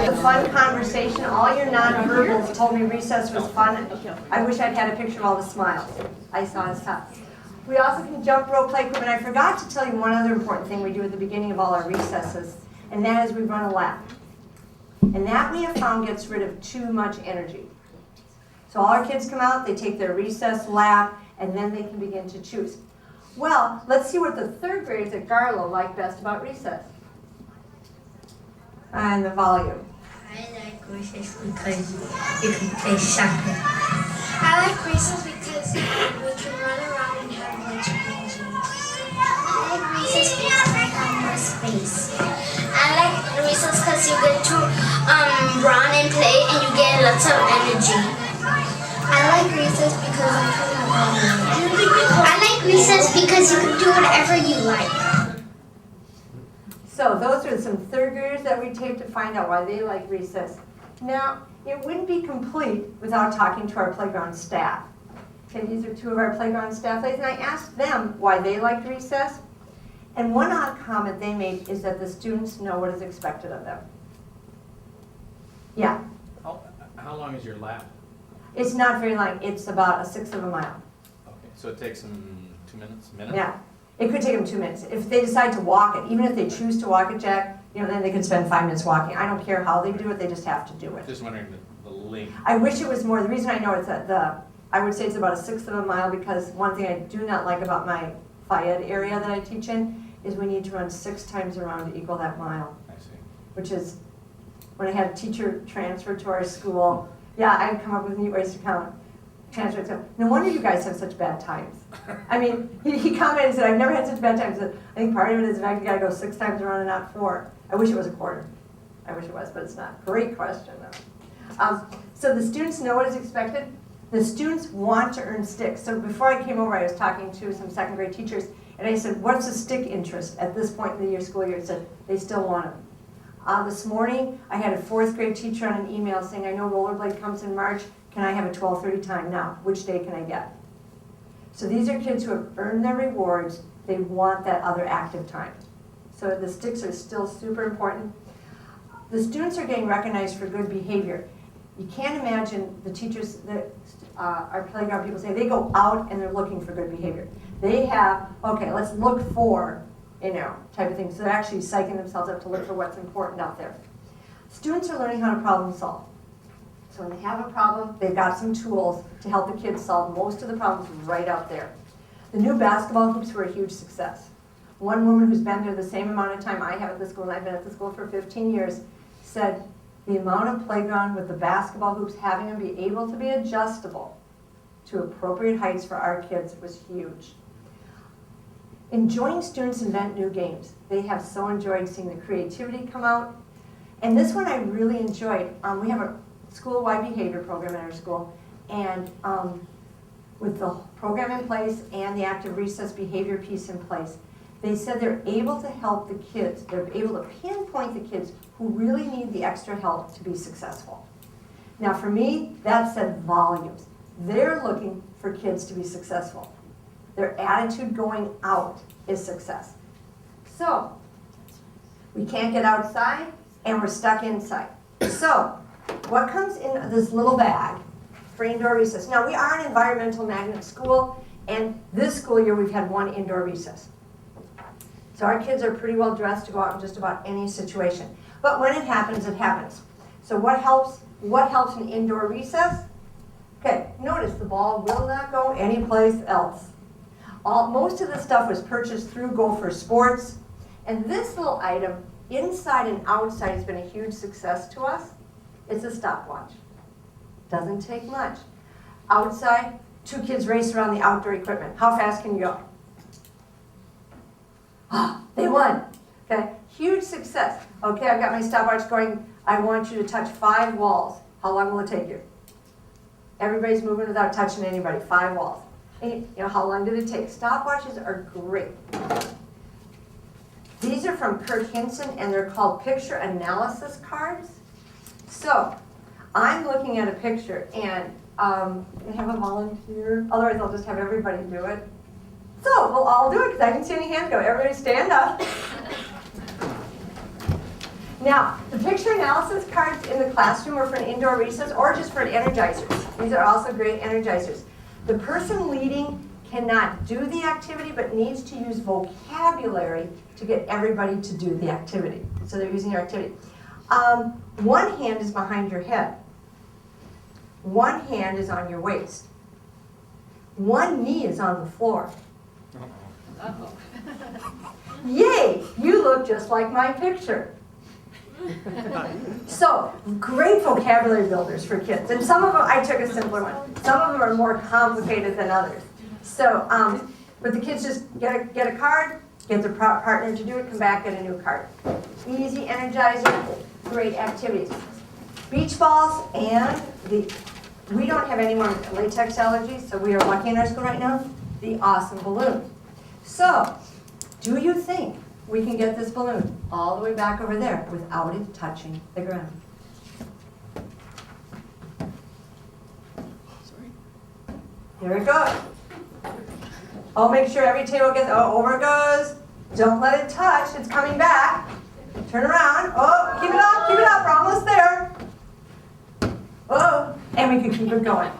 The fun conversation, all your nonverbals told me recess was fun. I wish I'd had a picture of all the smiles I saw his top. We also can jump rope, play equipment. I forgot to tell you one other important thing we do at the beginning of all our recesses, and that is we run a lap. And that we have found gets rid of too much energy. So all our kids come out, they take their recess lap, and then they can begin to choose. Well, let's see what the third graders at Garlow like best about recess. And the volume. I like recess because you can play soccer. I like recess because we can run around and have much energy. I like recess because I have more space. I like recess because you get to run and play and you get lots of energy. I like recess because I can have energy. I like recess because you can do whatever you like. So those are some third graders that we taped to find out why they like recess. Now, it wouldn't be complete without talking to our playground staff. Okay, these are two of our playground staff ladies, and I asked them why they liked recess. And one odd comment they made is that the students know what is expected of them. Yeah. How long is your lap? It's not very long. It's about 1/6 of a mile. Okay, so it takes them 2 minutes, a minute? Yeah. It could take them 2 minutes. If they decide to walk it, even if they choose to walk it, Jack, then they could spend 5 minutes walking. I don't care how they do it, they just have to do it. Just wondering the length. I wish it was more. The reason I know it's I would say it's about 1/6 of a mile because one thing I do not like about my Fayette area that I teach in is we need to run 6 times around to equal that mile. I see. Which is, when I had a teacher transfer to our school, yeah, I'd come up with neat ways to count. Transfer to, no wonder you guys have such bad times. I mean, he commented and said, I've never had such bad times. I think part of it is the fact you gotta go 6 times around and not 4. I wish it was a quarter. I wish it was, but it's not. Great question though. So the students know what is expected. The students want to earn sticks. So before I came over, I was talking to some second grade teachers, and I said, what's the stick interest at this point in the school year? They said, they still want them. This morning, I had a 4th grade teacher on an email saying, I know rollerblade comes in March. Can I have a 12:30 time now? Which day can I get? So these are kids who have earned their rewards. They want that other active time. So the sticks are still super important. The students are getting recognized for good behavior. You can't imagine the teachers that our playground people say, they go out and they're looking for good behavior. They have, okay, let's look for, type of thing. So they're actually psyching themselves up to look for what's important out there. Students are learning how to problem solve. So when they have a problem, they've got some tools to help the kids solve most of the problems right out there. The new basketball hoops were a huge success. One woman who's been there the same amount of time I have at the school, and I've been at the school for 15 years, said the amount of playground with the basketball hoops, having them be able to be adjustable to appropriate heights for our kids was huge. Enjoying students invent new games. They have so enjoyed seeing the creativity come out. And this one I really enjoyed. We have a school-wide behavior program at our school, and with the program in place and the active recess behavior piece in place, they said they're able to help the kids, they're able to pinpoint the kids who really need the extra help to be successful. Now for me, that said volumes. They're looking for kids to be successful. Their attitude going out is success. So, we can't get outside, and we're stuck inside. So, what comes in this little bag for indoor recess? Now, we are an environmental magnet school, and this school year we've had 1 indoor recess. So our kids are pretty well dressed to go out in just about any situation. But when it happens, it happens. So what helps an indoor recess? Okay, notice the ball will not go anyplace else. Most of the stuff was purchased through Gopher Sports, and this little item, inside and outside, has been a huge success to us. It's a stopwatch. Doesn't take much. Outside, 2 kids race around the outdoor equipment. How fast can you go? Oh, they won. Okay, huge success. Okay, I've got my stopwatch going. I want you to touch 5 walls. How long will it take you? Everybody's moving without touching anybody. 5 walls. And how long did it take? Stopwatches are great. These are from Kurt Hinson, and they're called picture analysis cards. So, I'm looking at a picture, and I have a volunteer. Otherwise, I'll just have everybody do it. So, we'll all do it, because I can see any hands go. Everybody stand up. Now, the picture analysis cards in the classroom are for an indoor recess or just for an energizer. These are also great energizers. The person leading cannot do the activity but needs to use vocabulary to get everybody to do the activity. So they're using their activity. One hand is behind your head. One hand is on your waist. One knee is on the floor. Uh-oh. Yay! You look just like my picture. So, great vocabulary builders for kids. And some of them, I took a simpler one. Some of them are more complicated than others. So, but the kids just get a card, get their partner to do it, come back, get a new card. Easy energizer, great activities. Beach balls and we don't have any more latex allergies, so we are lucky in our school right now, the awesome balloon. So, do you think we can get this balloon all the way back over there without it touching the ground? Here it goes. Oh, make sure every table gets, over it goes. Don't let it touch, it's coming back. Turn around, oh, keep it up, we're almost there. Whoa, and we can keep it going.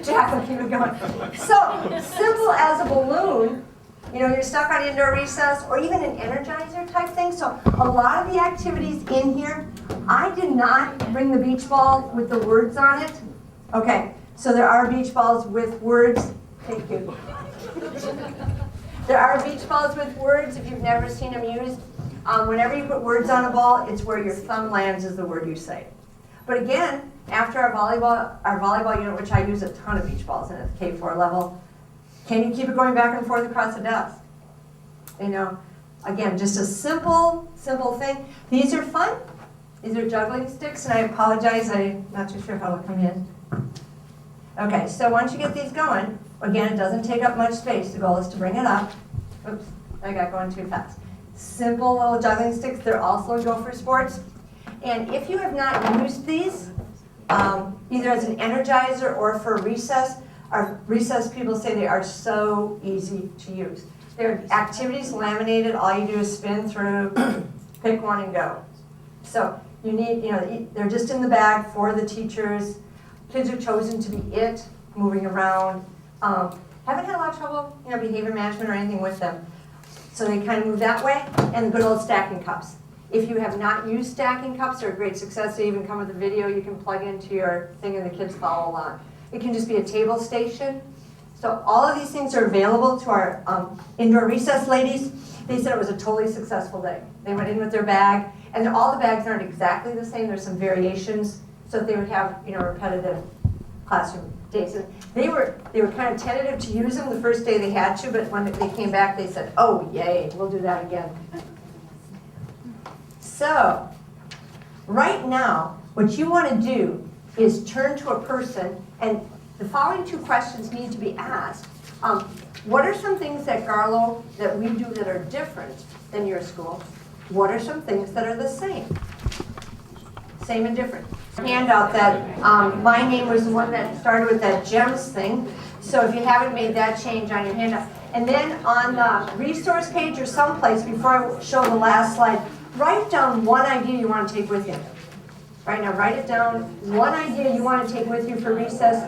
Jack will keep it going. So, simple as a balloon, you know, you're stuck on indoor recess or even an energizer type thing. So a lot of the activities in here, I did not bring the beach ball with the words on it. Okay, so there are beach balls with words. Thank you. There are beach balls with words if you've never seen them used. Whenever you put words on a ball, it's where your thumb lands is the word you say. But again, after our volleyball unit, which I use a ton of beach balls in at the K4 level, can you keep it going back and forth across the desk? You know, again, just a simple thing. These are fun. These are juggling sticks, and I apologize, I'm not too sure how to come in. Okay, so once you get these going, again, it doesn't take up much space. The goal is to bring it up. Oops, I got going too fast. Simple little juggling sticks. They're also go for sports. And if you have not used these, either as an energizer or for recess, our recess people say they are so easy to use. They're activities laminated. All you do is spin through, pick one and go. So you need, you know, they're just in the bag for the teachers. Kids are chosen to be it, moving around. Haven't had a lot of trouble, you know, behavior management or anything with them. So they kind of move that way, and the good old stacking cups. If you have not used stacking cups, they're a great success. They even come with a video you can plug into your thing and the kids follow along. It can just be a table station. So all of these things are available to our indoor recess ladies. They said it was a totally successful day. They went in with their bag, and all the bags aren't exactly the same. There's some variations, so they would have, you know, repetitive classroom days. And they were kind of tentative to use them the first day they had to, but when they came back, they said, "Oh, yay, we'll do that again." So, right now, what you want to do is turn to a person, and the following two questions need to be asked. What are some things at Garlow that we do that are different than your school? What are some things that are the same? Same and different. Handout that my name was the one that started with that GEMS thing. So if you haven't made that change on your handout. And then on the resource page or someplace, before I show the last slide, write down one idea you want to take with you. Right now, write it down. One idea you want to take with you for recess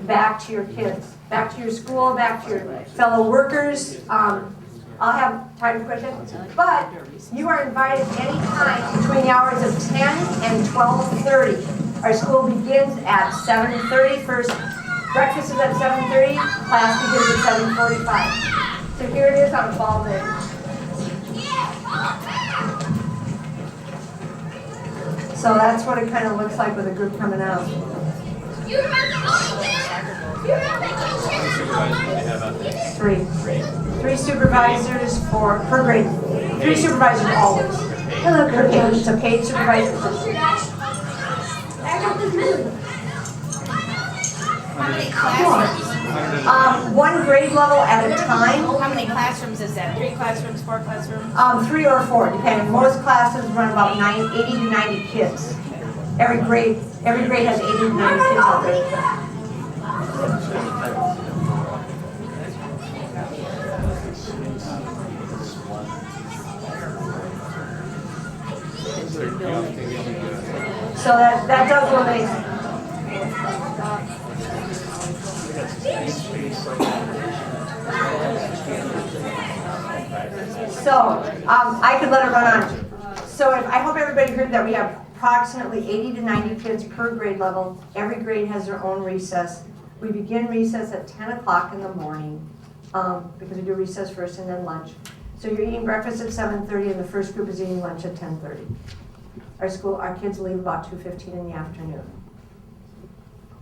back to your kids, back to your school, back to your fellow workers. I'll have time for questions, but you are invited anytime between the hours of 10 and 12:30. Our school begins at 7:30. First breakfast is at 7:30. Class begins at 7:45. So here it is on a fall day. So that's what it kind of looks like with a group coming out. You remember Three. Three supervisors per grade. Three supervisors always. Hello, Kirk. It's a paid supervisor. How many classrooms? One grade level at a time. How many classrooms is that? 3 classrooms, 4 classrooms? 3 or 4, depending. Most classes run about 80 to 90 kids. Every grade has 80 to 90 kids out there. So that does eliminate. So, I could let it run on. So I hope everybody heard that we have approximately 80 to 90 kids per grade level. Every grade has their own recess. We begin recess at 10 o'clock in the morning, because we do recess first and then lunch. So you're eating breakfast at 7:30 and the first group is eating lunch at 10:30. Our kids leave about 2:15 in the afternoon.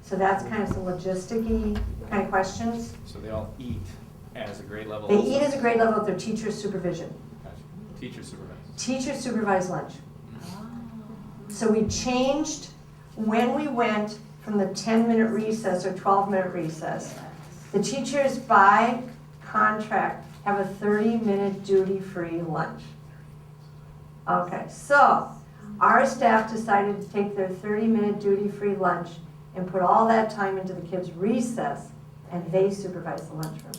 So that's kind of some logistic-y kind of questions. So they all eat as a grade level? They eat as a grade level with their teacher's supervision. Gotcha. Teacher supervised? Teacher supervised lunch. So we changed when we went from the 10-minute recess or 12-minute recess. The teachers by contract have a 30-minute duty-free lunch. Okay, so our staff decided to take their 30-minute duty-free lunch and put all that time into the kids' recess, and they supervise the lunchroom.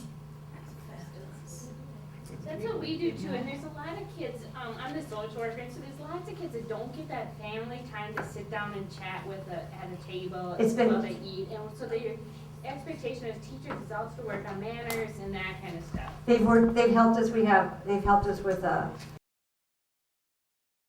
That's what we do too, and there's a lot of kids, I'm the social worker, so there's lots of kids that don't get that family time to sit down and chat with at a table while they eat, and so their expectation as teachers is also to work on manners and that kind of stuff. They've helped us with